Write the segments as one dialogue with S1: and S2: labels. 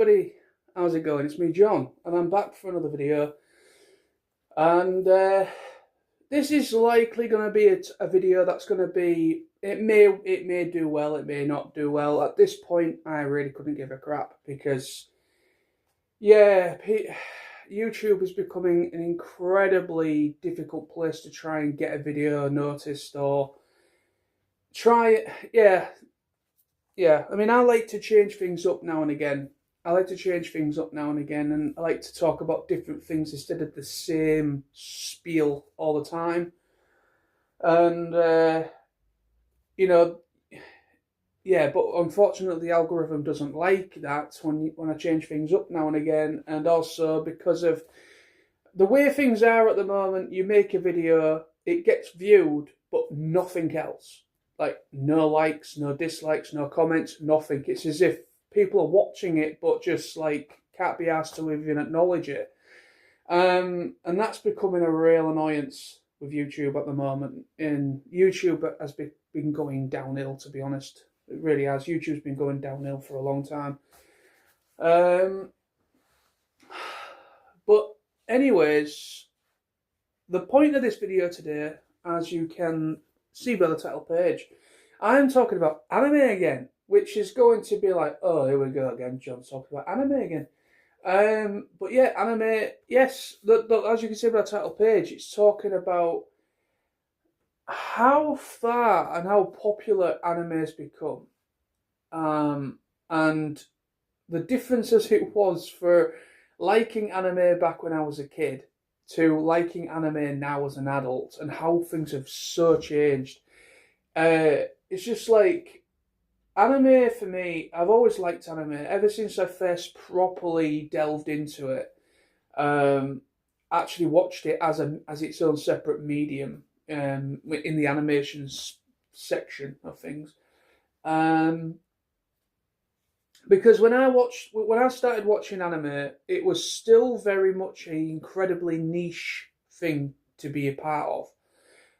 S1: everybody, how's it going? It's me, John, and I'm back for another video. And this is likely going to be a video that's going to be, it may do well, it may not do well. At this point, I really couldn't give a crap because, yeah, YouTube is becoming an incredibly difficult place to try and get a video noticed or try it. Yeah. I mean, I like to change things up now and again. And I like to talk about different things instead of the same spiel all the time. And, yeah, but unfortunately the algorithm doesn't like that when I change things up now and again. And also because of the way things are at the moment, you make a video, it gets viewed, but nothing else. Like, no likes, no dislikes, no comments, nothing. It's as if people are watching it, but just, like, can't be asked to even acknowledge it. And that's becoming a real annoyance with YouTube at the moment. And YouTube has been going downhill, to be honest. It really has. YouTube's been going downhill for a long time. But anyways, the point of this video today, as you can see by the title page, I'm talking about anime again, which is going to be like, oh, here we go again, John's talking about anime again. But yeah, anime, yes, as you can see by the title page, it's talking about how far and how popular anime has become. And the difference as it was for liking anime back when I was a kid to liking anime now as an adult, and how things have so changed. It's just like, anime for me, I've always liked anime ever since I first properly delved into it. Actually watched it as its own separate medium in the animations section of things. Because when I started watching anime, it was still very much an incredibly niche thing to be a part of.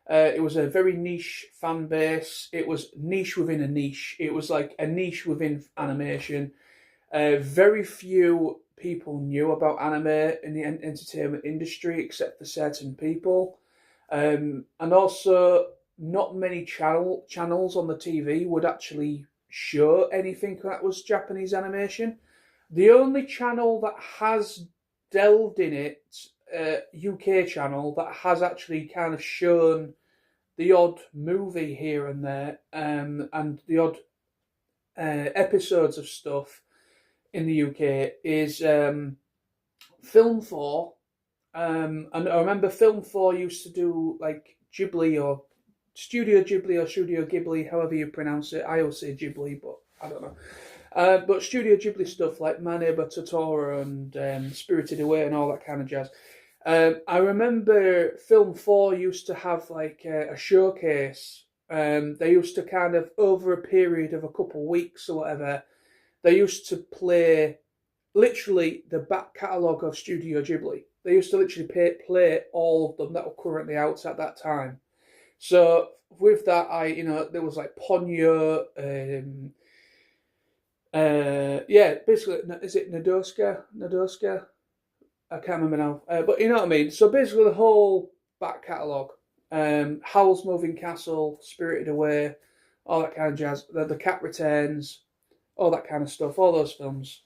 S1: It was a very niche fan base. It was niche within a niche. It was like a niche within animation. Very few people knew about anime in the entertainment industry, except for certain people. And also, not many channels on the TV would actually show anything that was Japanese animation. The only channel that has delved in it, UK channel, that has actually kind of shown the odd movie here and there, and the odd episodes of stuff in the UK is Film 4. And I remember Film 4 used to do like Ghibli or Studio Ghibli, however you pronounce it. I always say Ghibli, but I don't know. But Studio Ghibli stuff like My Neighbor Totoro and Spirited Away and all that kind of jazz. I remember Film 4 used to have like a showcase. They used to kind of, over a period of a couple of weeks or whatever, they used to play literally the back catalogue of Studio Ghibli. They used to literally play all of them that were currently out at that time. So with that, there was like Ponyo, basically, is it Nadoska? I can't remember now, but you know what I mean. So basically, the whole back catalogue, Howl's Moving Castle, Spirited Away, all that kind of jazz. The Cat Returns, all that kind of stuff, all those films.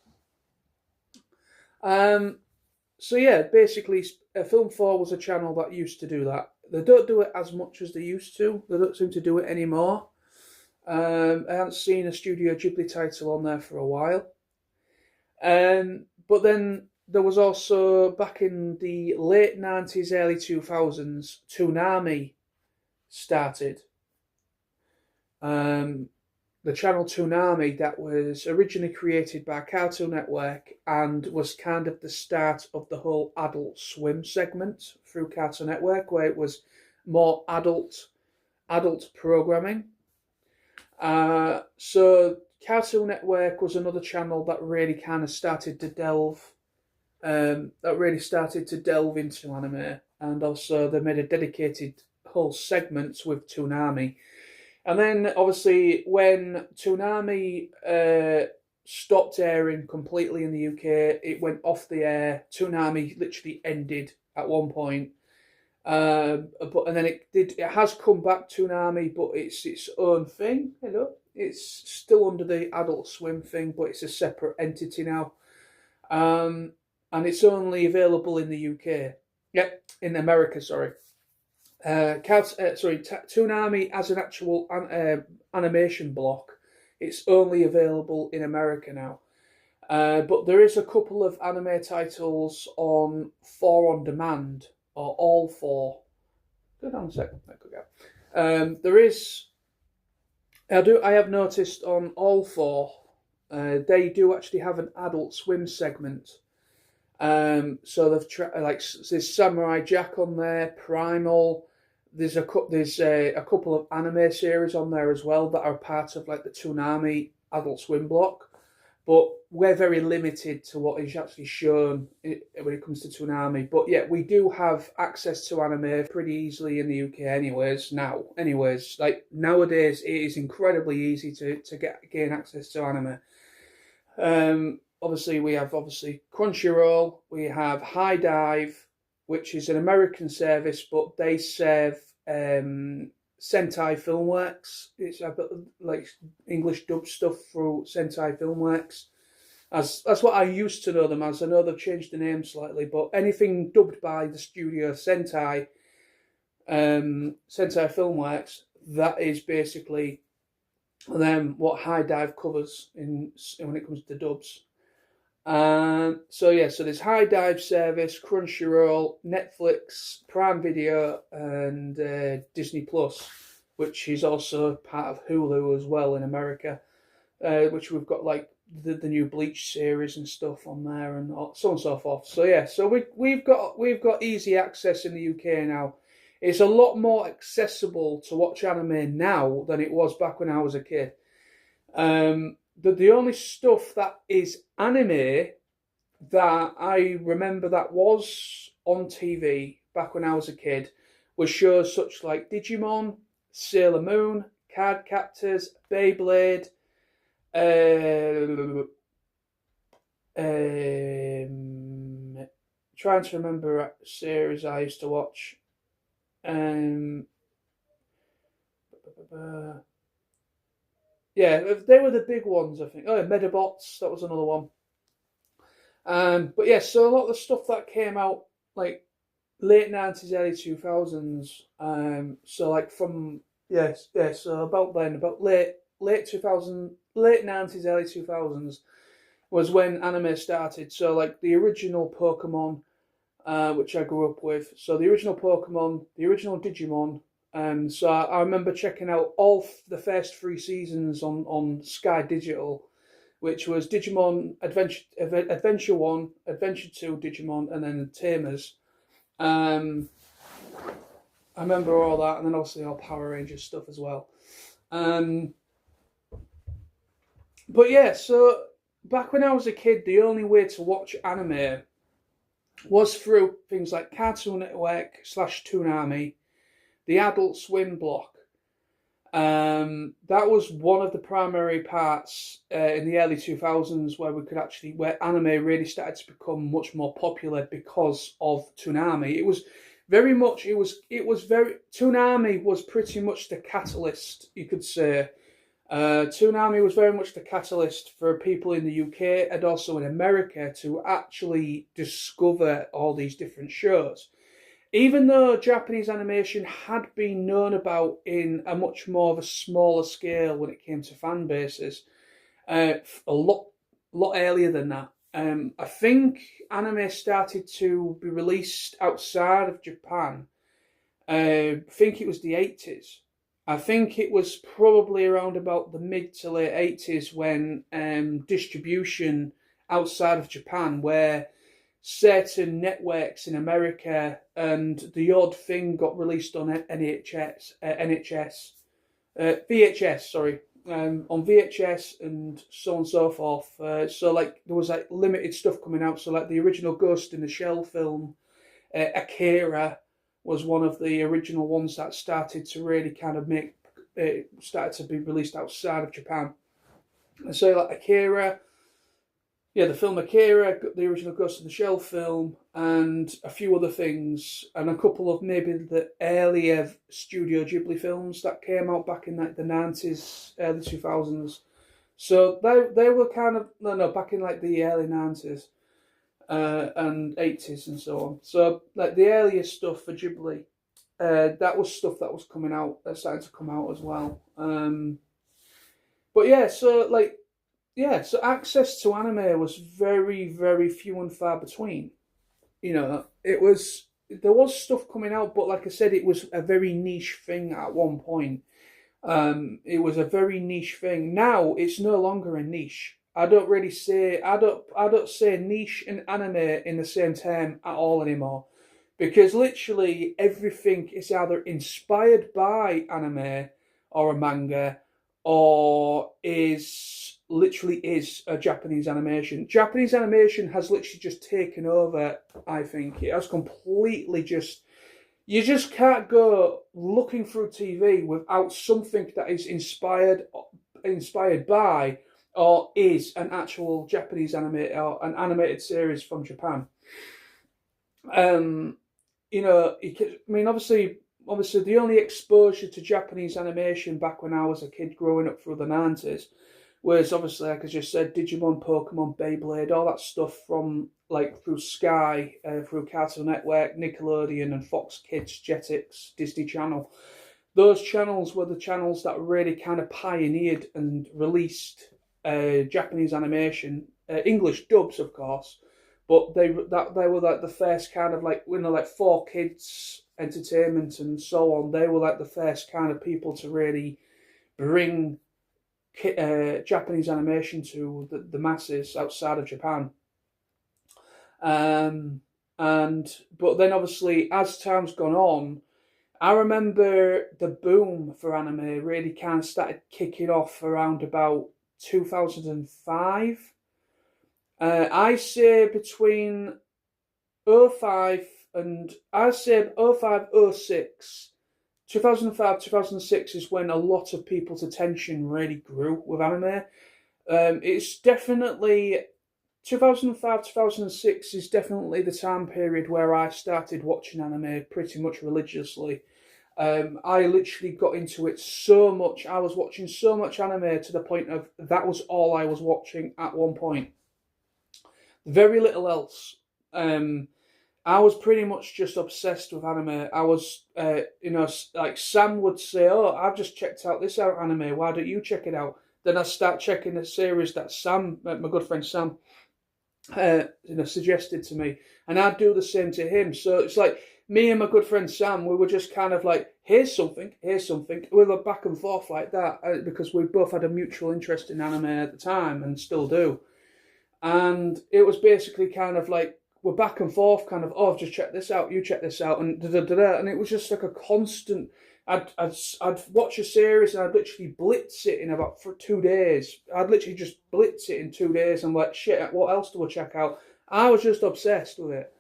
S1: So yeah, basically, Film 4 was a channel that used to do that. They don't do it as much as they used to. They don't seem to do it anymore. I haven't seen a Studio Ghibli title on there for a while. But then there was also, back in the late 90s, early 2000s, Toonami started. The channel Toonami, that was originally created by Cartoon Network and was kind of the start of the whole Adult Swim segment through Cartoon Network, where it was more adult programming. So Cartoon Network was another channel that really kind of started to delve into anime, and also they made a dedicated whole segment with Toonami. And then, obviously, when Toonami stopped airing completely in the UK. It went off the air. Toonami literally ended at one point. But and then it has come back, Toonami, but it's its own thing. You know, it's still under the Adult Swim thing, but it's a separate entity now. And it's only available in the UK. Yeah, in America, sorry. Toonami as an actual animation block, it's only available in America now. But there is a couple of anime titles on 4 on demand, or all 4. Go down a second. There is. I have noticed on all 4, they do actually have an Adult Swim segment. So they've there's Samurai Jack on there, Primal. There's a couple of anime series on there as well that are part of like the Toonami Adult Swim block, but we're very limited to what is actually shown when it comes to Toonami. But yeah, we do have access to anime pretty easily in the UK anyways, like nowadays it is incredibly easy to gain access to anime. Obviously we have Crunchyroll, we have High Dive, which is an American service, but they serve Sentai Filmworks. It's like English dub stuff through Sentai Filmworks. That's what I used to know them as. I know they've changed the name slightly, but anything dubbed by the studio Sentai Filmworks, that is basically what High Dive covers when it comes to dubs. So there's High Dive service, Crunchyroll, Netflix, Prime Video, and Disney Plus, which is also part of Hulu as well in America. Which we've got like the new Bleach series and stuff on there, and so on and so forth. So we've got easy access in the UK now. It's a lot more accessible to watch anime now than it was back when I was a kid. The only stuff that is anime that I remember that was on TV back when I was a kid was shows such like Digimon, Sailor Moon, Card Captors, Beyblade, trying to remember a series I used to watch. Yeah, they were the big ones, I think. Oh, Medabots, that was another one. But yeah, so a lot of the stuff that came out like late 90s, early 2000s. So like so about then, about late 90s, early 2000s was when anime started. So like the original Pokemon, which I grew up with. So the original Pokemon, the original Digimon. So I remember checking out all the first 3 seasons on Sky Digital, which was Digimon Adventure 1, Adventure 2 Digimon, and then Tamers. I remember all that, and then obviously all Power Rangers stuff as well. But yeah, so back when I was a kid, the only way to watch anime was through things like Cartoon Network / Toonami, the Adult Swim block. That was one of the primary parts in the early 2000s where anime really started to become much more popular because of Toonami. Toonami was pretty much the catalyst, you could say. Toonami was very much the catalyst for people in the UK and also in America to actually discover all these different shows. Even though Japanese animation had been known about in a much more of a smaller scale when it came to fan bases, a lot earlier than that. I think anime started to be released outside of Japan. I think it was the 80s. I think it was probably around about the mid to late 80s when distribution outside of Japan, where certain networks in America and the odd thing got released on on VHS and so on and so forth. So like there was like limited stuff coming out. So like the original Ghost in the Shell film, Akira was one of the original ones that started to really kind of started to be released outside of Japan. So like Akira, yeah, the film Akira, the original Ghost in the Shell film, and a few other things, and a couple of maybe the earlier Studio Ghibli films that came out back in like the 90s, early 2000s. So they were kind of no back in like the early 90s and 80s and so on. So like the earlier stuff for Ghibli, that was stuff that was coming out, starting to come out as well. But yeah, so like yeah, so access to anime was very, very few and far between. You know, there was stuff coming out, but like I said, it was a very niche thing at one point. It was a very niche thing. Now it's no longer a niche. I don't say niche and anime in the same term at all anymore, because literally everything is either inspired by anime or a manga, or is a Japanese animation. Japanese animation has literally just taken over. I think it has completely just. You just can't go looking through TV without something that is inspired by, or is an actual Japanese anime or an animated series from Japan. You know, I mean, obviously, the only exposure to Japanese animation back when I was a kid growing up through the 90s was obviously, like I just said, Digimon, Pokemon, Beyblade, all that stuff from like through Sky, through Cartoon Network, Nickelodeon, and Fox Kids, Jetix, Disney Channel. Those channels were the channels that really kind of pioneered and released Japanese animation, English dubs, of course, but they were like the first kind of like, you know, like 4Kids Entertainment and so on. They were like the first kind of people to really bring Japanese animation to the masses outside of Japan. But then obviously as time's gone on, I remember the boom for anime really kind of started kicking off around about 2005. I say between '05 and I say '05, '06. 2005, 2006 is when a lot of people's attention really grew with anime. It's definitely 2005, 2006 is definitely the time period where I started watching anime pretty much religiously. I literally got into it so much. I was watching so much anime to the point of that was all I was watching at one point. Very little else. I was pretty much just obsessed with anime. I was, like Sam would say, "Oh, I've just checked out this anime. Why don't you check it out?" Then I start checking the series that Sam, my good friend Sam, suggested to me, and I'd do the same to him. So it's like me and my good friend Sam, we were just kind of like, here's something. We were back and forth like that because we both had a mutual interest in anime at the time and still do. And it was basically kind of like, we're back and forth, kind of, oh, I've just checked this out, you check this out, and da-da-da-da. And it was just like a constant. I'd watch a series and I'd literally blitz it in about for 2 days. I'd literally just blitz it in 2 days and like, shit, what else do I check out? I was just obsessed with it.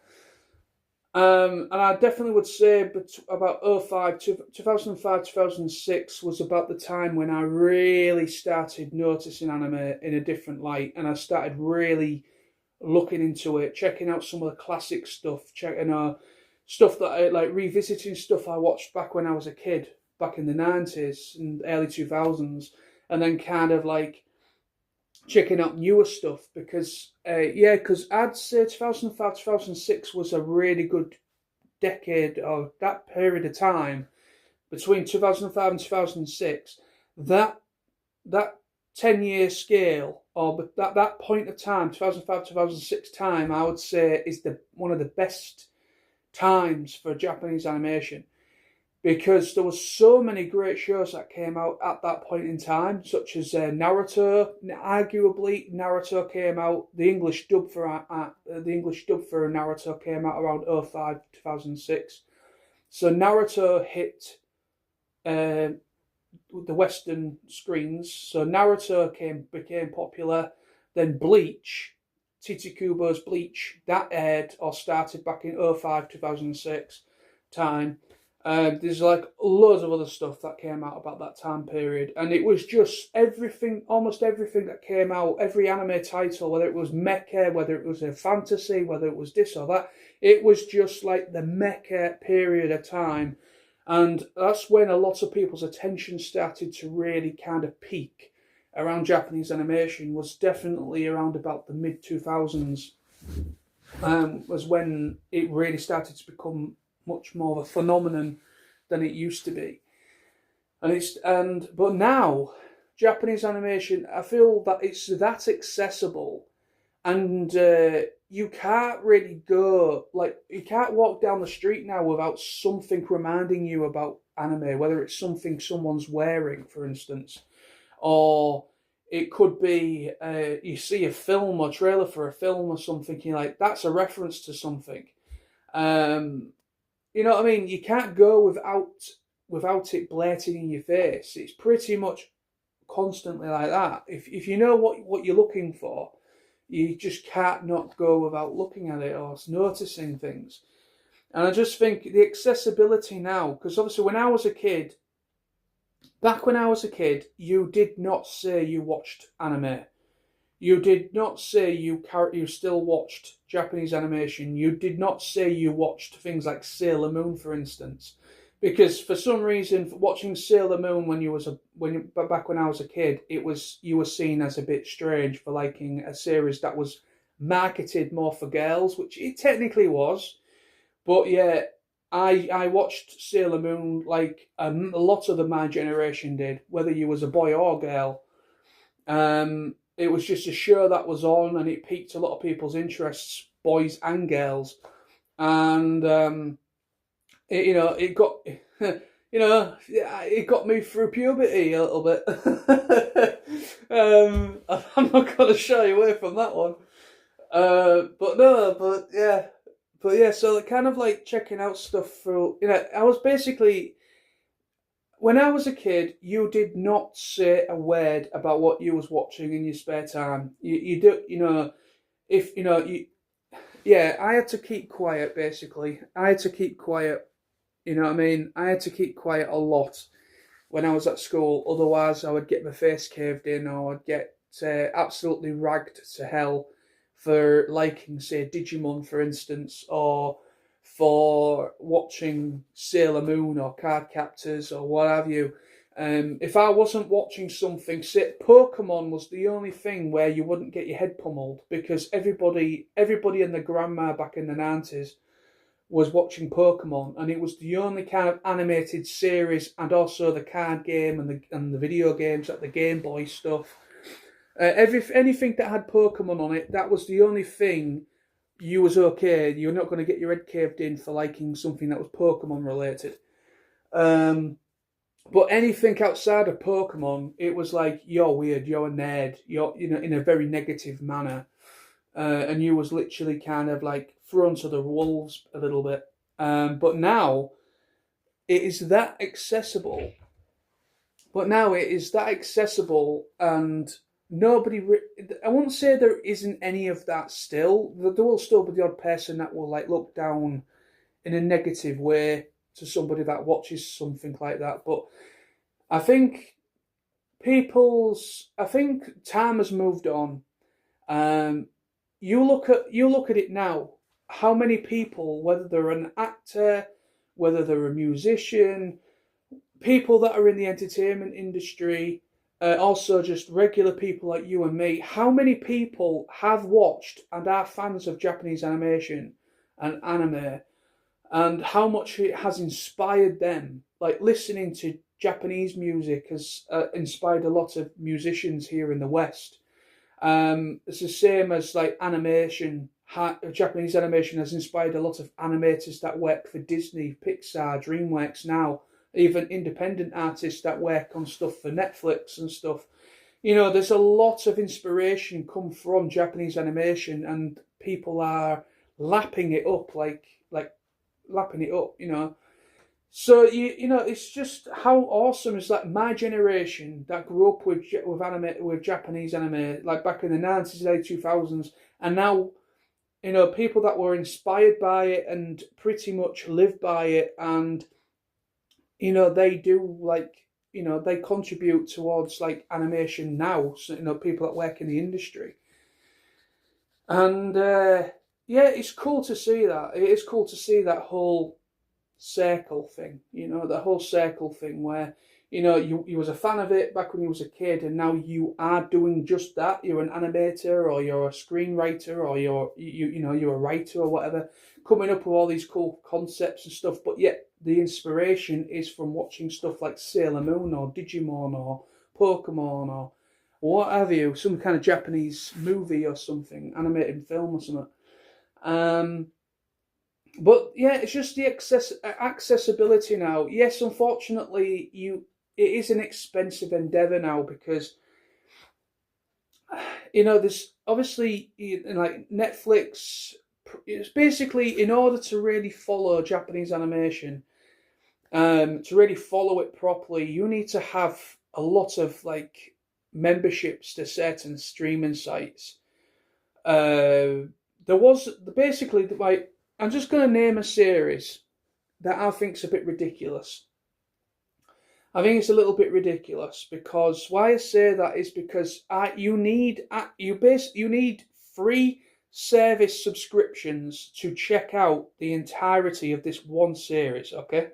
S1: And I definitely would say about 2005, 2006 was about the time when I really started noticing anime in a different light, and I started really looking into it, checking out some of the classic stuff, checking stuff that I like, revisiting stuff I watched back when I was a kid, back in the 90s and early 2000s, and then kind of like checking out newer stuff because I'd say 2005, 2006 was a really good decade, or that period of time between 2005 and 2006. That 10-year scale, or that point of time, 2005, 2006 time, I would say is one of the best times for Japanese animation, because there were so many great shows that came out at that point in time, such as Naruto. Arguably, Naruto came out. The English dub for Naruto came out around 2005, 2006. So Naruto hit the Western screens. So Naruto became popular. Then Bleach, Tite Kubo's Bleach, that aired or started back in 2005, 2006 time. There's like loads of other stuff that came out about that time period, and it was just everything, almost everything that came out, every anime title, whether it was mecha, whether it was a fantasy, whether it was this or that, it was just like the mecha period of time, and that's when a lot of people's attention started to really kind of peak around Japanese animation. Was definitely around about the mid 2000s, was when it really started to become much more of a phenomenon than it used to be. But now Japanese animation, I feel that it's that accessible, and you can't really go, like, you can't walk down the street now without something reminding you about anime, whether it's something someone's wearing, for instance, or it could be you see a film or trailer for a film or something, you're like, that's a reference to something. You know what I mean? You can't go without it blating in your face. It's pretty much constantly like that. If you know what you're looking for, you just can't not go without looking at it or noticing things. And I just think the accessibility now, because obviously back when I was a kid, you did not say you watched anime. You did not say you still watched Japanese animation. You did not say you watched things like Sailor Moon, for instance, because for some reason, watching Sailor Moon back when I was a kid, you were seen as a bit strange for liking a series that was marketed more for girls, which it technically was. But yeah, I watched Sailor Moon like a lot of my generation did, whether you was a boy or girl. It was just a show that was on, and it piqued a lot of people's interests, boys and girls. And it got it got me through puberty a little bit. I'm not going to shy away from that one. But yeah. So kind of like checking out stuff through. I was basically, when I was a kid, you did not say a word about what you was watching in your spare time. You do, if yeah, I had to keep quiet. Basically, I had to keep quiet. You know what I mean? I had to keep quiet a lot when I was at school. Otherwise, I would get my face caved in, or I'd get absolutely ragged to hell for liking, say, Digimon, for instance, or for watching Sailor Moon or Card Captors or what have you. If I wasn't watching something, say Pokemon was the only thing where you wouldn't get your head pummeled, because everybody and their grandma back in the 90s was watching Pokemon, and it was the only kind of animated series, and also the card game and the video games, like the Game Boy stuff. Anything that had Pokemon on it, that was the only thing you was okay. You're not going to get your head caved in for liking something that was Pokemon related. But anything outside of Pokemon, it was like, you're weird, you're a nerd, you're in a very negative manner. And you was literally kind of like thrown to the wolves a little bit. But now it is that accessible. And nobody. I won't say there isn't any of that still. There will still be the odd person that will like look down in a negative way to somebody that watches something like that. But I think time has moved on. You look at it now. How many people, whether they're an actor, whether they're a musician, people that are in the entertainment industry, also just regular people like you and me, how many people have watched and are fans of Japanese animation and anime, and how much it has inspired them? Like, listening to Japanese music has inspired a lot of musicians here in the West. It's the same as like animation. Japanese animation has inspired a lot of animators that work for Disney, Pixar, DreamWorks now, even independent artists that work on stuff for Netflix and stuff. There's a lot of inspiration come from Japanese animation, and people are lapping it up, like lapping it up, So it's just how awesome is that my generation that grew up with Japanese anime, like back in the 90s, early 2000s, and now people that were inspired by it and pretty much live by it, and they do like, they contribute towards like animation now. So, people that work in the industry, and yeah, it's cool to see that. It is cool to see that whole circle thing. The whole circle thing where you was a fan of it back when you was a kid, and now you are doing just that. You're an animator, or you're a screenwriter, or you're a writer or whatever, coming up with all these cool concepts and stuff. But yet the inspiration is from watching stuff like Sailor Moon or Digimon or Pokemon or what have you, some kind of Japanese movie or something, animated film or something. But yeah, it's just the accessibility now. Yes, unfortunately, it is an expensive endeavor now because there's obviously like Netflix. It's basically, in order to really follow Japanese animation, to really follow it properly, you need to have a lot of like memberships to certain streaming sites. There was basically like, I'm just going to name a series that I think's a bit ridiculous. I think it's a little bit ridiculous because why I say that is because you need free service subscriptions to check out the entirety of this one series. Okay,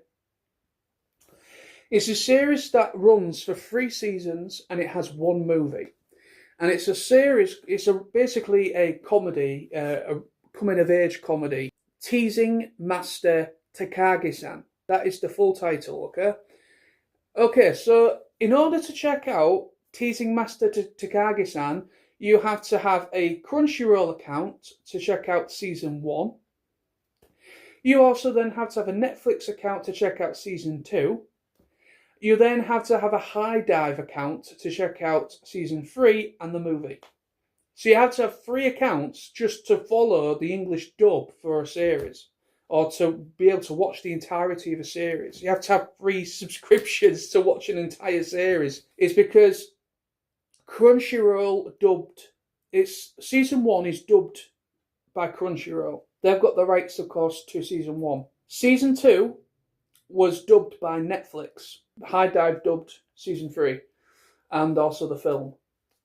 S1: it's a series that runs for 3 seasons and it has 1 movie, and it's a series. It's basically a comedy, a coming of age comedy. Teasing Master Takagi-san. That is the full title, okay? Okay, so in order to check out Teasing Master Takagi-san, you have to have a Crunchyroll account to check out season 1. You also then have to have a Netflix account to check out season 2. You then have to have a High Dive account to check out season 3 and the movie. So you have to have 3 accounts just to follow the English dub for a series, or to be able to watch the entirety of a series. You have to have 3 subscriptions to watch an entire series. It's because Crunchyroll season 1 is dubbed by Crunchyroll. They've got the rights, of course, to season 1. Season 2 was dubbed by Netflix. High Dive dubbed season 3, and also the film.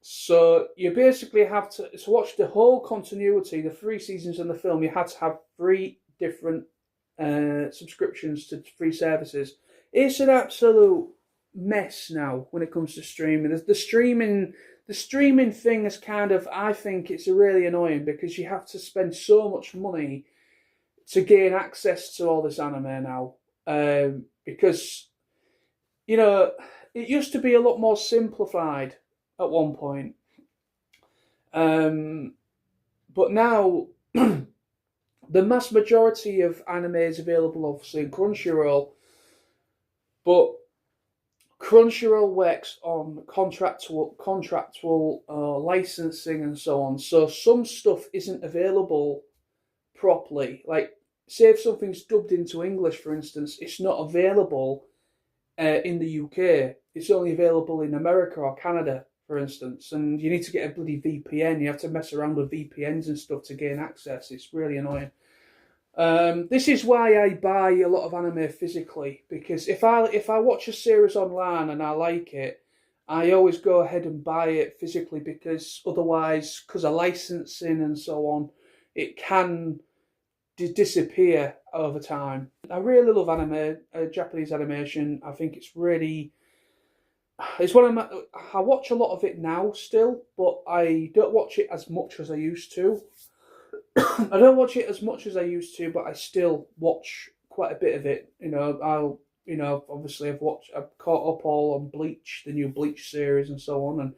S1: So you basically have to watch the whole continuity, the 3 seasons and the film. You had to have 3 different subscriptions to 3 services. It's an absolute mess now when it comes to streaming. The streaming thing is kind of, I think it's really annoying because you have to spend so much money to gain access to all this anime now. Because it used to be a lot more simplified at one point. But now, the mass majority of anime is available obviously in Crunchyroll, but Crunchyroll works on contractual licensing and so on. So some stuff isn't available properly. Like, say if something's dubbed into English, for instance, it's not available in the UK. It's only available in America or Canada, for instance, and you need to get a bloody VPN. You have to mess around with VPNs and stuff to gain access. It's really annoying. This is why I buy a lot of anime physically, because if I watch a series online and I like it, I always go ahead and buy it physically, because otherwise, because of licensing and so on, it can disappear over time. I really love anime, Japanese animation. I think it's really... It's one of my... I watch a lot of it now still, but I don't watch it as much as I used to. I don't watch it as much as I used to, but I still watch quite a bit of it. Obviously I've caught up all on Bleach, the new Bleach series and so on. And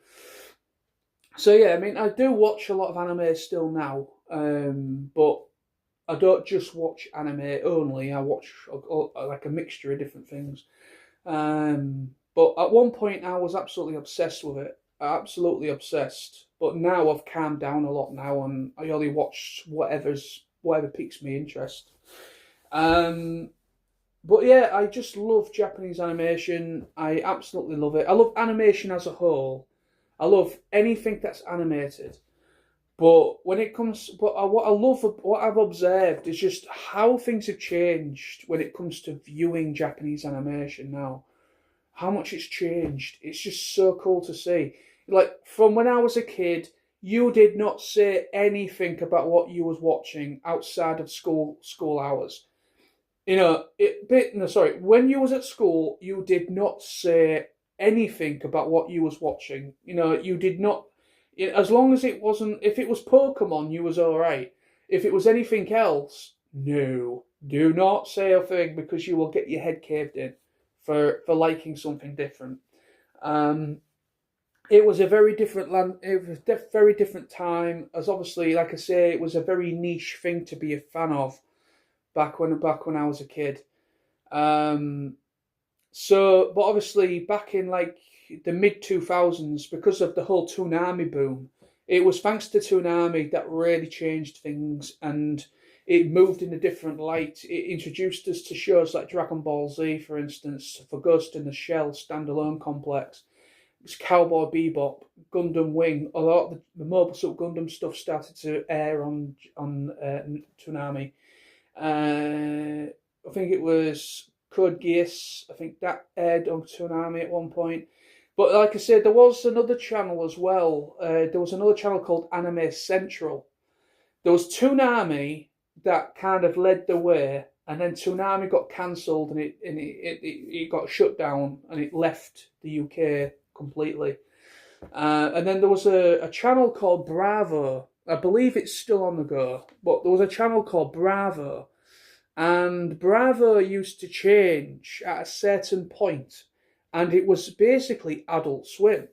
S1: so, yeah, I mean, I do watch a lot of anime still now, but I don't just watch anime only. I watch like a mixture of different things. But at one point I was absolutely obsessed with it. Absolutely obsessed. But now I've calmed down a lot now, and I only watch whatever piques me interest. But yeah, I just love Japanese animation. I absolutely love it. I love animation as a whole. I love anything that's animated. But when it comes, what I love, what I've observed is just how things have changed when it comes to viewing Japanese animation now. How much it's changed. It's just so cool to see. Like from when I was a kid, you did not say anything about what you was watching outside of school hours. When you was at school, you did not say anything about what you was watching. You did not, as long as it wasn't, if it was Pokemon, you was all right. If it was anything else, no, do not say a thing because you will get your head caved in for liking something different. It was a very different land. It was a very different time. As obviously, like I say, it was a very niche thing to be a fan of back when I was a kid. But obviously back in like the mid 2000s, because of the whole Toonami boom, it was thanks to Toonami that really changed things, and it moved in a different light. It introduced us to shows like Dragon Ball Z, for instance, for Ghost in the Shell standalone complex. It was Cowboy Bebop, Gundam Wing. A lot of the Mobile Suit Gundam stuff started to air on Toonami. I think it was Code Geass. I think that aired on Toonami at one point. But like I said, there was another channel as well. There was another channel called Anime Central. There was Toonami that kind of led the way, and then Toonami got cancelled and it got shut down and it left the UK completely. And then there was a channel called Bravo. I believe it's still on the go, but there was a channel called Bravo, and Bravo used to change at a certain point, and it was basically Adult Swim.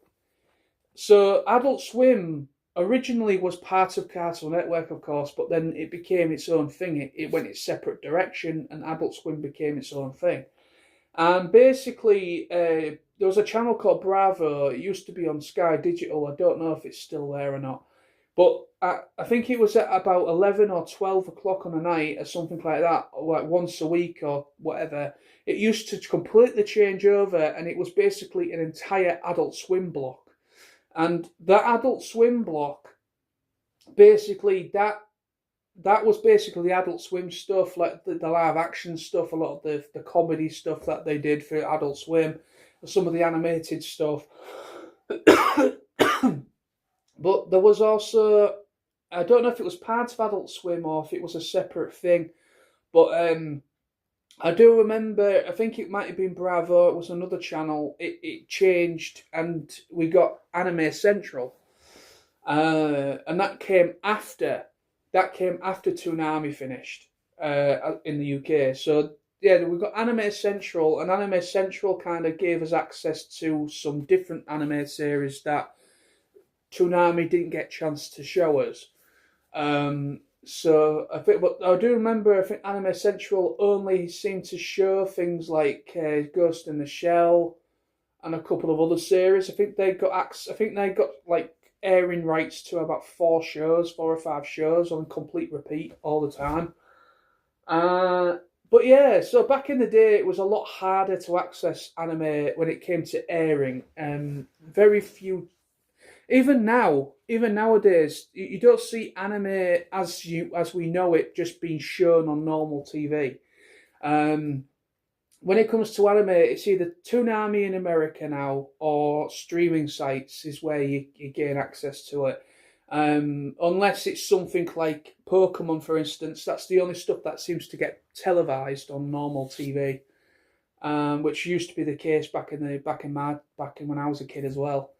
S1: So Adult Swim originally was part of Cartoon Network, of course, but then it became its own thing. It went its separate direction, and Adult Swim became its own thing. And basically, there was a channel called Bravo. It used to be on Sky Digital. I don't know if it's still there or not. But I think it was at about 11 or 12 o'clock on a night or something like that, like once a week or whatever. It used to completely change over, and it was basically an entire Adult Swim block. And that Adult Swim block, basically, that was basically Adult Swim stuff, like the live action stuff, a lot of the comedy stuff that they did for Adult Swim, some of the animated stuff. But there was also, I don't know if it was part of Adult Swim or if it was a separate thing, but I do remember, I think it might have been Bravo, it was another channel, it changed and we got Anime Central. And that came after Toonami finished in the UK. So yeah, we got Anime Central, and Anime Central kind of gave us access to some different anime series that Toonami didn't get a chance to show us. So I think, but I do remember, I think Anime Central only seemed to show things like Ghost in the Shell and a couple of other series. I think they got like airing rights to about 4 or 5 shows on complete repeat all the time. But yeah, so back in the day, it was a lot harder to access anime when it came to airing. Very few. Even nowadays, you don't see anime as we know it just being shown on normal TV. When it comes to anime, it's either Toonami in America now or streaming sites is where you gain access to it. Unless it's something like Pokemon, for instance, that's the only stuff that seems to get televised on normal TV, which used to be the case back in when I was a kid as well.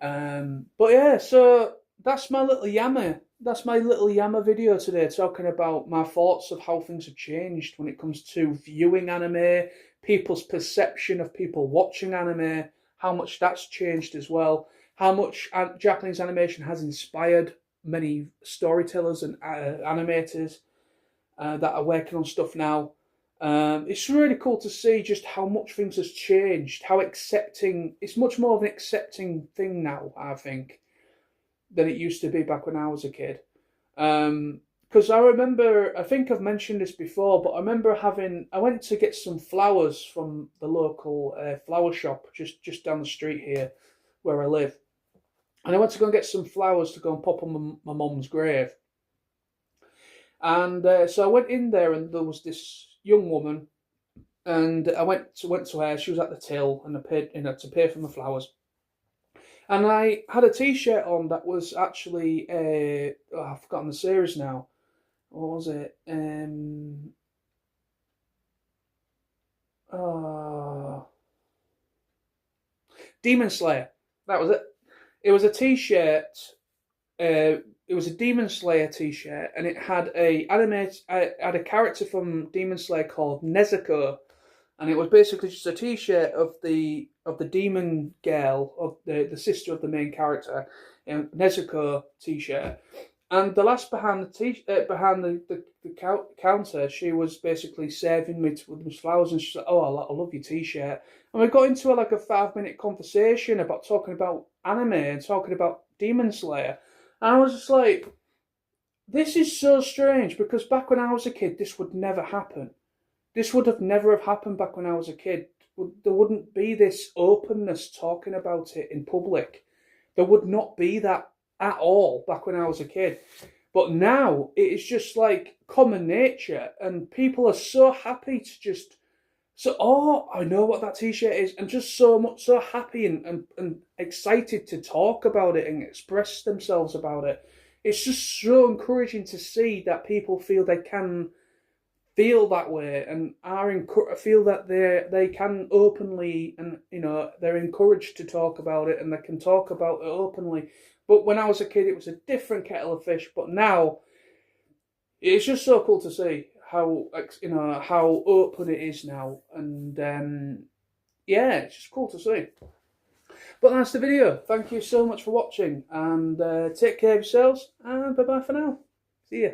S1: But yeah, so that's my little Yammer. That's my little Yammer video today, talking about my thoughts of how things have changed when it comes to viewing anime, people's perception of people watching anime, how much that's changed as well, how much Japanese animation has inspired many storytellers and animators that are working on stuff now. It's really cool to see just how much things has changed, how accepting, it's much more of an accepting thing now, I think, than it used to be back when I was a kid. Because I remember, I think I've mentioned this before, but I remember I went to get some flowers from the local flower shop just down the street here where I live. And I went to go and get some flowers to go and pop on my mum's grave. And so I went in there, and there was this young woman, and I went to her. She was at the till, and I paid, to pay for my flowers. And I had a T-shirt on that was actually I've forgotten the series now. What was it? Demon Slayer. That was it. It was a T-shirt. It was a Demon Slayer T-shirt, and it had had a character from Demon Slayer called Nezuko, and it was basically just a T-shirt of the demon girl, of the sister of the main character, Nezuko T-shirt. And the last behind the counter, she was basically serving me with flowers, and she said, "Oh, I love your T-shirt." And we got into like a 5-minute conversation about talking about anime and talking about Demon Slayer. And I was just like, this is so strange, because back when I was a kid, this would never happen. This would have never have happened back when I was a kid. There wouldn't be this openness talking about it in public. There would not be that at all back when I was a kid. But now it is just like common nature, and people are so happy to just I know what that T-shirt is, and just so happy and excited to talk about it and express themselves about it. It's just so encouraging to see that people feel they can feel that way, and feel that they can openly, and they're encouraged to talk about it, and they can talk about it openly. But when I was a kid, it was a different kettle of fish. But now, it's just so cool to see how open it is now, and yeah, it's just cool to see. But that's the video. Thank you so much for watching, and take care of yourselves, and bye bye for now. See ya.